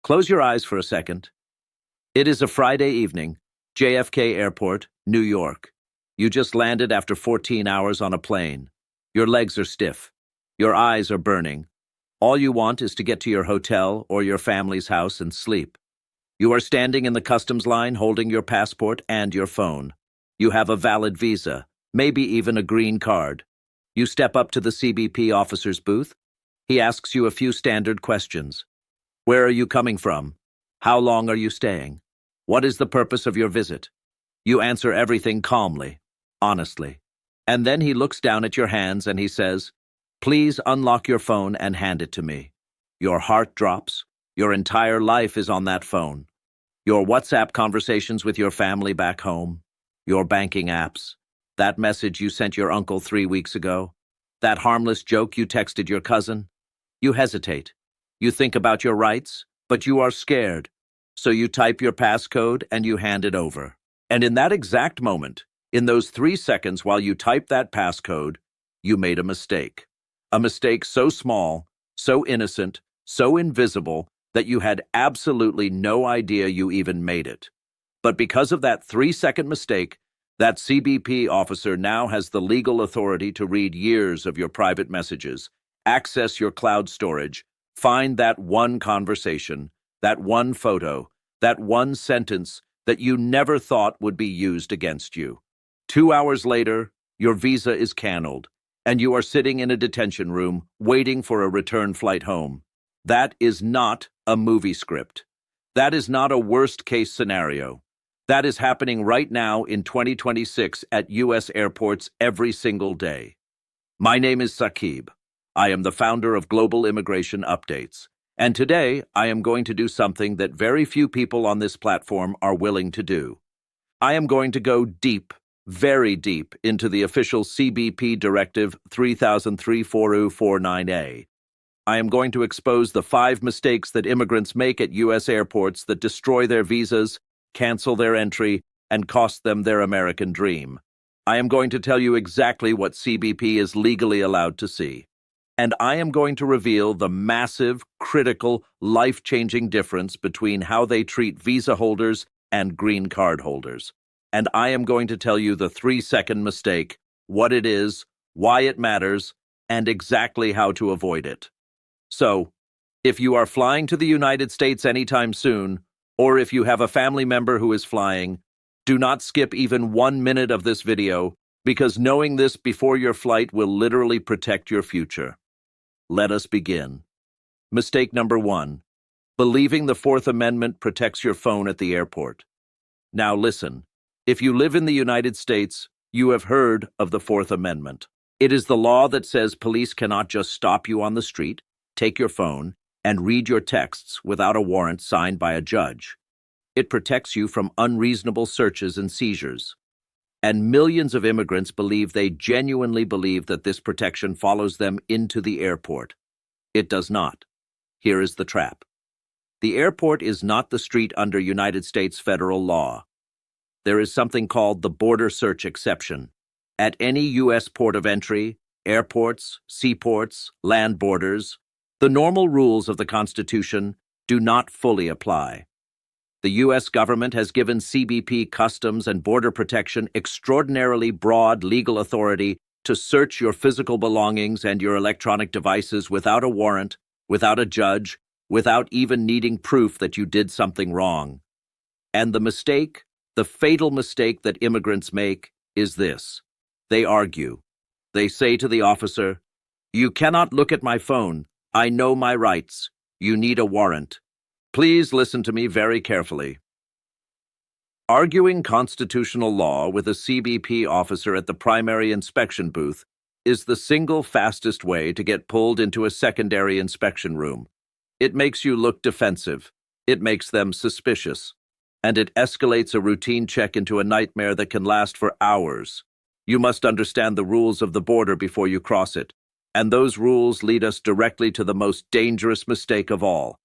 Close your eyes for a second. It is a Friday evening, JFK Airport, New York. You just landed after 14 hours on a plane. Your legs are stiff. Your eyes are burning. All you want is to get to your hotel or your family's house and sleep. You are standing in the customs line holding your passport and your phone. You have a valid visa, maybe even a green card. You step up to the CBP officer's booth. He asks you a few standard questions. Where are you coming from? How long are you staying? What is the purpose of your visit? You answer everything calmly, honestly. And then he looks down at your hands and he says, "Please unlock your phone and hand it to me." Your heart drops. Your entire life is on that phone. Your WhatsApp conversations with your family back home. Your banking apps. That message you sent your uncle 3 weeks ago. That harmless joke you texted your cousin. You hesitate. You think about your rights, but you are scared. So you type your passcode and you hand it over. And in that exact moment, in those 3 seconds while you type that passcode, you made a mistake. A mistake so small, so innocent, so invisible that you had absolutely no idea you even made it. But because of that 3-second mistake, that CBP officer now has the legal authority to read years of your private messages, access your cloud storage, find that one conversation, that one photo, that one sentence that you never thought would be used against you. 2 hours later, your visa is canceled, and you are sitting in a detention room waiting for a return flight home. That is not a movie script. That is not a worst-case scenario. That is happening right now in 2026 at U.S. airports every single day. My name is Sakib. I am the founder of Global Immigration Updates. And today, I am going to do something that very few people on this platform are willing to do. I am going to go deep, very deep, into the official CBP Directive 3003-4049A. I am going to expose the 5 mistakes that immigrants make at U.S. airports that destroy their visas, cancel their entry, and cost them their American dream. I am going to tell you exactly what CBP is legally allowed to see. And I am going to reveal the massive, critical, life-changing difference between how they treat visa holders and green card holders. And I am going to tell you the 3-second mistake, what it is, why it matters, and exactly how to avoid it. So, if you are flying to the United States anytime soon, or if you have a family member who is flying, do not skip even 1 minute of this video, because knowing this before your flight will literally protect your future. Let us begin. Mistake number 1. Believing the Fourth Amendment protects your phone at the airport. Now listen, if you live in the United States, you have heard of the Fourth Amendment. It is the law that says police cannot just stop you on the street, take your phone, and read your texts without a warrant signed by a judge. It protects you from unreasonable searches and seizures. And millions of immigrants genuinely believe that this protection follows them into the airport. It does not. Here is the trap. The airport is not the street under United States federal law. There is something called the border search exception. At any U.S. port of entry, airports, seaports, land borders, the normal rules of the Constitution do not fully apply. The U.S. government has given CBP Customs and Border Protection extraordinarily broad legal authority to search your physical belongings and your electronic devices without a warrant, without a judge, without even needing proof that you did something wrong. And the mistake, the fatal mistake that immigrants make, is this. They argue. They say to the officer, "You cannot look at my phone. I know my rights. You need a warrant." Please listen to me very carefully. Arguing constitutional law with a CBP officer at the primary inspection booth is the single fastest way to get pulled into a secondary inspection room. It makes you look defensive. It makes them suspicious. And it escalates a routine check into a nightmare that can last for hours. You must understand the rules of the border before you cross it. And those rules lead us directly to the most dangerous mistake of all.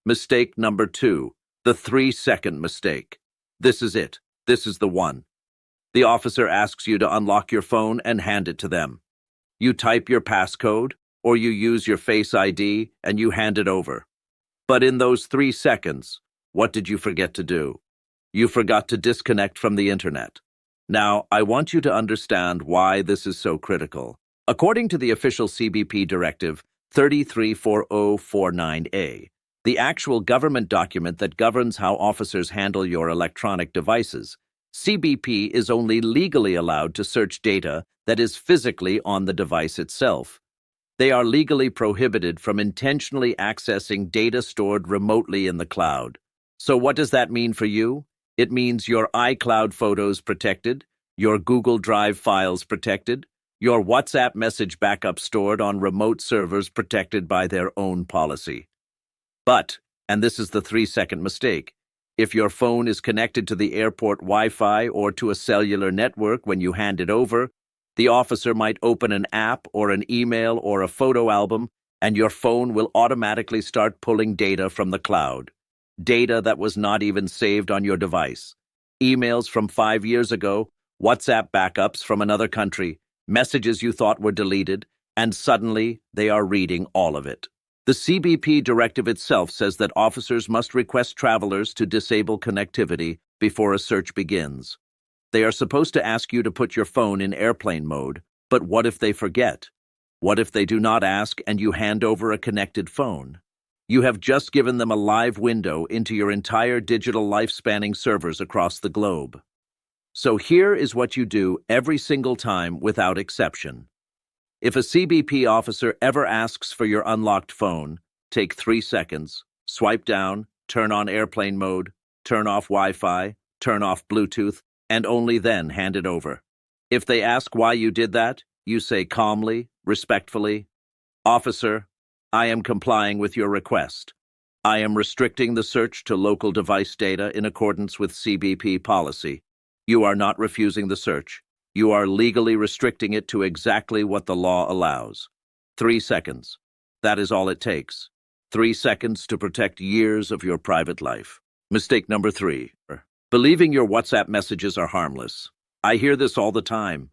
Mistake number 2, the 3-second mistake. This is it. This is the one. The officer asks you to unlock your phone and hand it to them. You type your passcode, or you use your Face ID, and you hand it over. But in those 3 seconds, what did you forget to do? You forgot to disconnect from the internet. Now, I want you to understand why this is so critical. According to the official CBP Directive 334049A, the actual government document that governs how officers handle your electronic devices, CBP is only legally allowed to search data that is physically on the device itself. They are legally prohibited from intentionally accessing data stored remotely in the cloud. So what does that mean for you? It means your iCloud photos protected, your Google Drive files protected, your WhatsApp message backup stored on remote servers protected by their own policy. But, and this is the 3-second mistake, if your phone is connected to the airport Wi-Fi or to a cellular network when you hand it over, the officer might open an app or an email or a photo album, and your phone will automatically start pulling data from the cloud. Data that was not even saved on your device. Emails from 5 years ago, WhatsApp backups from another country, messages you thought were deleted, and suddenly they are reading all of it. The CBP Directive itself says that officers must request travelers to disable connectivity before a search begins. They are supposed to ask you to put your phone in airplane mode, but what if they forget? What if they do not ask and you hand over a connected phone? You have just given them a live window into your entire digital life-spanning servers across the globe. So here is what you do every single time without exception. If a CBP officer ever asks for your unlocked phone, take 3 seconds, swipe down, turn on airplane mode, turn off Wi-Fi, turn off Bluetooth, and only then hand it over. If they ask why you did that, you say calmly, respectfully, "Officer, I am complying with your request. I am restricting the search to local device data in accordance with CBP policy. You are not refusing the search. You are legally restricting it to exactly what the law allows. 3 seconds. That is all it takes. 3 seconds to protect years of your private life." Mistake number 3. Believing your WhatsApp messages are harmless. I hear this all the time.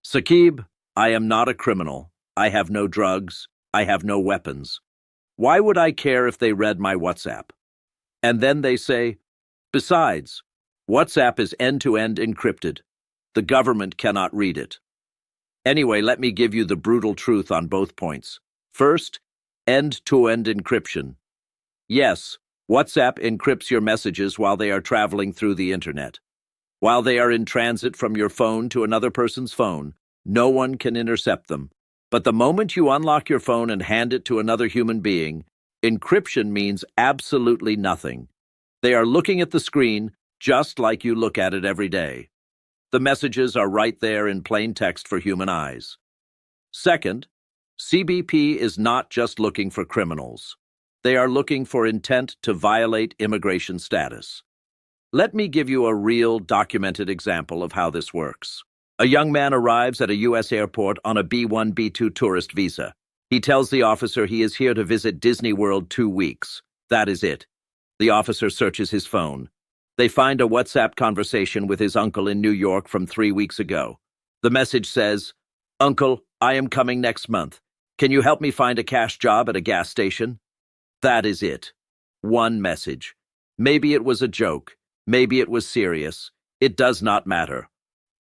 "Sakib, I am not a criminal. I have no drugs. I have no weapons. Why would I care if they read my WhatsApp?" And then they say, "Besides, WhatsApp is end-to-end encrypted. The government cannot read it." Anyway, let me give you the brutal truth on both points. First, end-to-end encryption. Yes, WhatsApp encrypts your messages while they are traveling through the internet. While they are in transit from your phone to another person's phone, no one can intercept them. But the moment you unlock your phone and hand it to another human being, encryption means absolutely nothing. They are looking at the screen just like you look at it every day. The messages are right there in plain text for human eyes. Second, CBP is not just looking for criminals. They are looking for intent to violate immigration status. Let me give you a real documented example of how this works. A young man arrives at a U.S. airport on a B1, B2 tourist visa. He tells the officer he is here to visit Disney World 2 weeks. That is it. The officer searches his phone. They find a WhatsApp conversation with his uncle in New York from 3 weeks ago. The message says, "Uncle, I am coming next month. Can you help me find a cash job at a gas station?" That is it. One message. Maybe it was a joke. Maybe it was serious. It does not matter.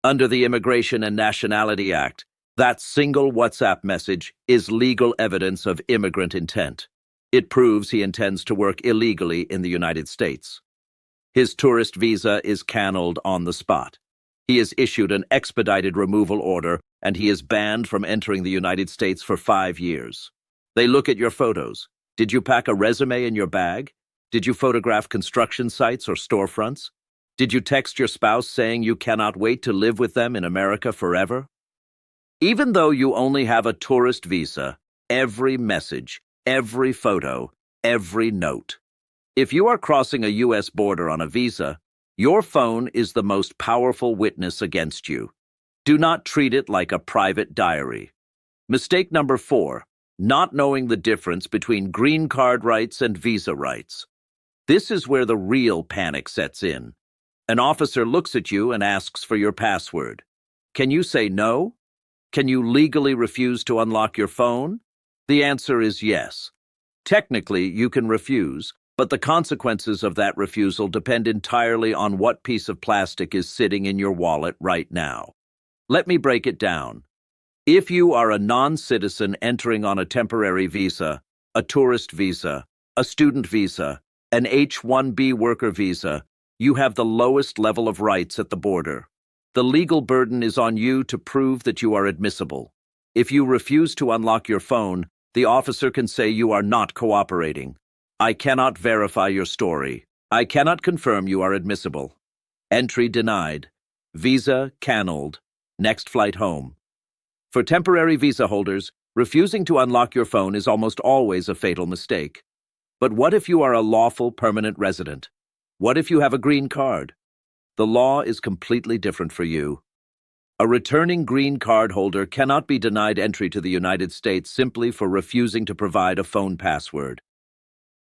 Under the Immigration and Nationality Act, that single WhatsApp message is legal evidence of immigrant intent. It proves he intends to work illegally in the United States. His tourist visa is canceled on the spot. He is issued an expedited removal order, and he is banned from entering the United States for 5 years. They look at your photos. Did you pack a resume in your bag? Did you photograph construction sites or storefronts? Did you text your spouse saying you cannot wait to live with them in America forever? Even though you only have a tourist visa, every message, every photo, every note. If you are crossing a U.S. border on a visa, your phone is the most powerful witness against you. Do not treat it like a private diary. Mistake number 4, not knowing the difference between green card rights and visa rights. This is where the real panic sets in. An officer looks at you and asks for your password. Can you say no? Can you legally refuse to unlock your phone? The answer is yes. Technically, you can refuse, but the consequences of that refusal depend entirely on what piece of plastic is sitting in your wallet right now. Let me break it down. If you are a non-citizen entering on a temporary visa, a tourist visa, a student visa, an H-1B worker visa, you have the lowest level of rights at the border. The legal burden is on you to prove that you are admissible. If you refuse to unlock your phone, the officer can say you are not cooperating. I cannot verify your story. I cannot confirm you are admissible. Entry denied. Visa canceled. Next flight home. For temporary visa holders, refusing to unlock your phone is almost always a fatal mistake. But what if you are a lawful permanent resident? What if you have a green card? The law is completely different for you. A returning green card holder cannot be denied entry to the United States simply for refusing to provide a phone password.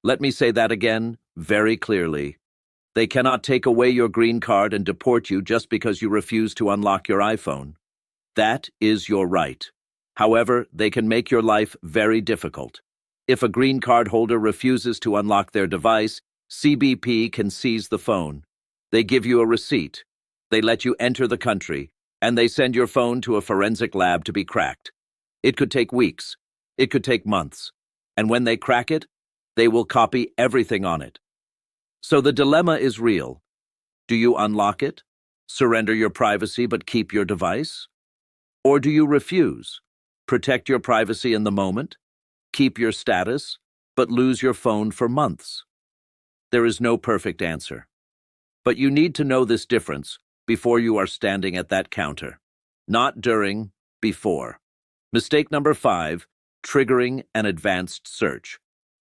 Let me say that again very clearly. They cannot take away your green card and deport you just because you refuse to unlock your iPhone. That is your right. However, they can make your life very difficult. If a green card holder refuses to unlock their device, CBP can seize the phone. They give you a receipt. They let you enter the country, and they send your phone to a forensic lab to be cracked. It could take weeks. It could take months. And when they crack it, they will copy everything on it. So the dilemma is real. Do you unlock it? Surrender your privacy but keep your device? Or do you refuse? Protect your privacy in the moment? Keep your status, but lose your phone for months? There is no perfect answer. But you need to know this difference before you are standing at that counter. Not during, before. Mistake number 5, triggering an advanced search.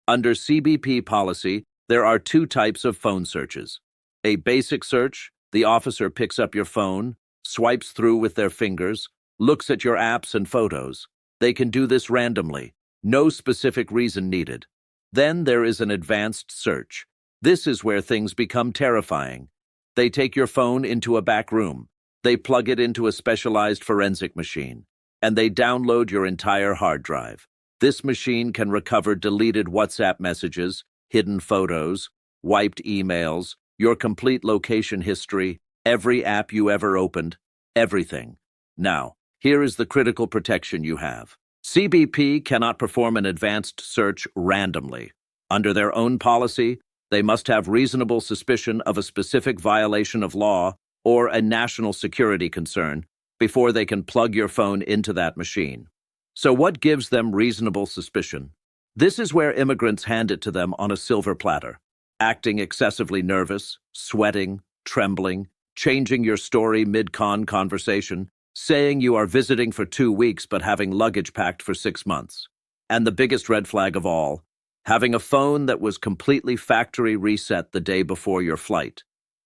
Under CBP policy, there are 2 types of phone searches. A basic search, the officer picks up your phone, swipes through with their fingers, looks at your apps and photos. They can do this randomly, no specific reason needed. Then there is an advanced search. This is where things become terrifying. They take your phone into a back room. They plug it into a specialized forensic machine, and they download your entire hard drive. This machine can recover deleted WhatsApp messages, hidden photos, wiped emails, your complete location history, every app you ever opened, everything. Now, here is the critical protection you have. CBP cannot perform an advanced search randomly. Under their own policy, they must have reasonable suspicion of a specific violation of law or a national security concern before they can plug your phone into that machine. So what gives them reasonable suspicion? This is where immigrants hand it to them on a silver platter, acting excessively nervous, sweating, trembling, changing your story mid-con conversation, saying you are visiting for 2 weeks but having luggage packed for 6 months. And the biggest red flag of all, having a phone that was completely factory reset the day before your flight.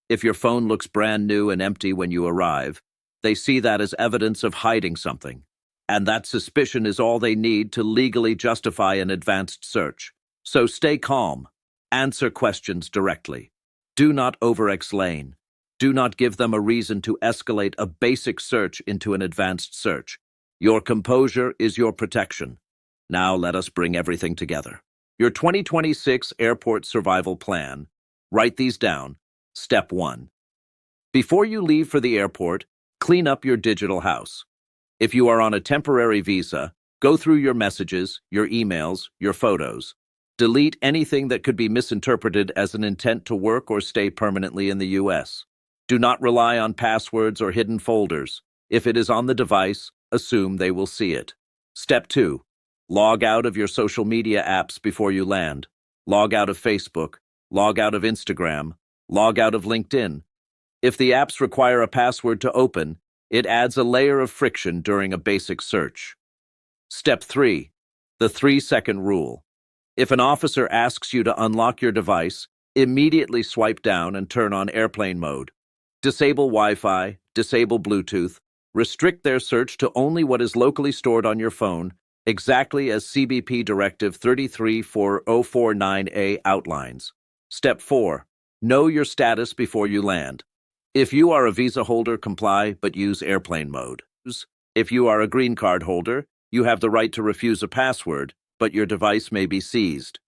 If your phone looks brand new and empty when you arrive, they see that as evidence of hiding something. And that suspicion is all they need to legally justify an advanced search. So stay calm. Answer questions directly. Do not over-explain. Do not give them a reason to escalate a basic search into an advanced search. Your composure is your protection. Now let us bring everything together. Your 2026 Airport Survival Plan. Write these down. Step 1. Before you leave for the airport, clean up your digital house. If you are on a temporary visa, go through your messages, your emails, your photos. Delete anything that could be misinterpreted as an intent to work or stay permanently in the U.S. Do not rely on passwords or hidden folders. If it is on the device, assume they will see it. Step 2. Log out of your social media apps before you land. Log out of Facebook. Log out of Instagram. Log out of LinkedIn. If the apps require a password to open, it adds a layer of friction during a basic search. Step 3. The 3-second rule. If an officer asks you to unlock your device, immediately swipe down and turn on airplane mode. Disable Wi-Fi, disable Bluetooth, restrict their search to only what is locally stored on your phone, exactly as CBP Directive 334049A outlines. Step 4. Know your status before you land. If you are a visa holder, comply but use airplane mode. If you are a green card holder, you have the right to refuse a password, but your device may be seized.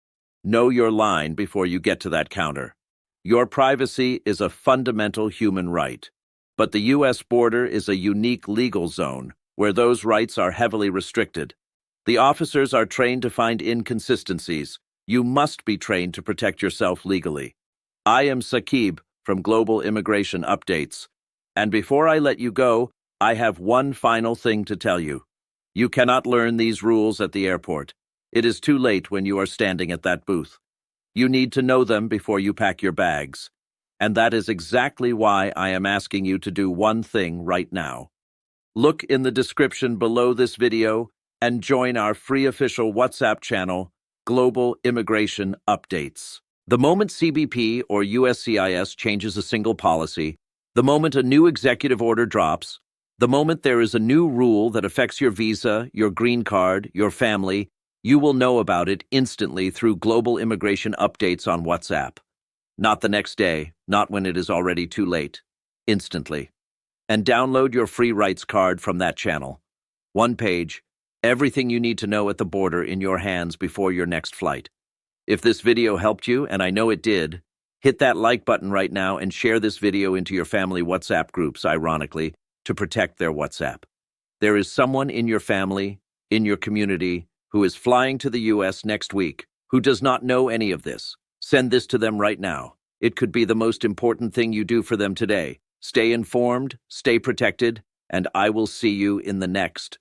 Know your line before you get to that counter. Your privacy is a fundamental human right. But the U.S. border is a unique legal zone where those rights are heavily restricted. The officers are trained to find inconsistencies. You must be trained to protect yourself legally. I am Sakib from Global Immigration Updates. And before I let you go, I have one final thing to tell you. You cannot learn these rules at the airport. It is too late when you are standing at that booth. You need to know them before you pack your bags. And that is exactly why I am asking you to do one thing right now. Look in the description below this video and join our free official WhatsApp channel, Global Immigration Updates. The moment CBP or USCIS changes a single policy, the moment a new executive order drops, the moment there is a new rule that affects your visa, your green card, your family, you will know about it instantly through Global Immigration Updates on WhatsApp. Not the next day, not when it is already too late. Instantly. And download your free rights card from that channel. One page, everything you need to know at the border in your hands before your next flight. If this video helped you, and I know it did, hit that like button right now and share this video into your family WhatsApp groups, ironically, to protect their WhatsApp. There is someone in your family, in your community, who is flying to the U.S. next week, who does not know any of this. Send this to them right now. It could be the most important thing you do for them today. Stay informed, stay protected, and I will see you in the next